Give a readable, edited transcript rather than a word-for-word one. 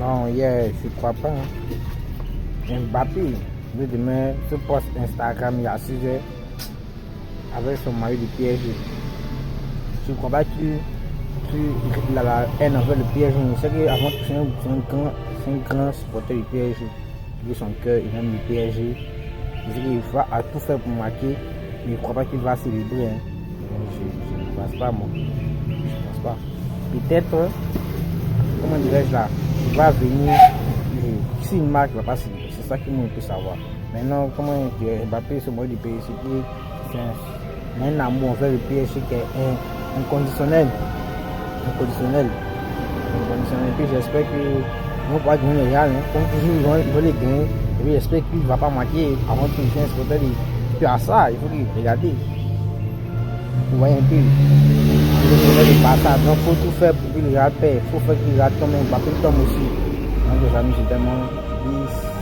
Non, hier, je crois pas. Mbappé, le demain, ce post Instagram il y a 6 heures avec son maillot du PSG. Je ne crois pas qu'il a la haine envers le PSG. C'est qu'avant tout, c'est un grand supporter du PSG. De son cœur, il aime le PSG. Je sais qu'il va à tout faire pour marquer, mais je ne crois pas qu'il va célébrer. Hein. Je ne pense pas, moi. Je ne pense pas. Peut-être, comment dirais-je là, il va venir, s'il marque, il va pas célébrer. C'est ça que nous on peut savoir. Maintenant, comment Mbappé se moque du PSG, c'est un amour envers le PSG qui est inconditionnel. Inconditionnel. Inconditionnel. Puis j'espère que on va gagner le Real, hein. Comme toujours, ils vont les gagner. Et puis j'espère qu'il ne va pas marquer avant qu'il vienne se porter. Puis à ça, il faut qu'il regarde. Vous voyez un peu. Il pas ça. Donc il faut tout faire pour que le Real perd. Il faut faire que le Real tombe. Mbappé tombe aussi. Donc les amis, c'est tellement 10.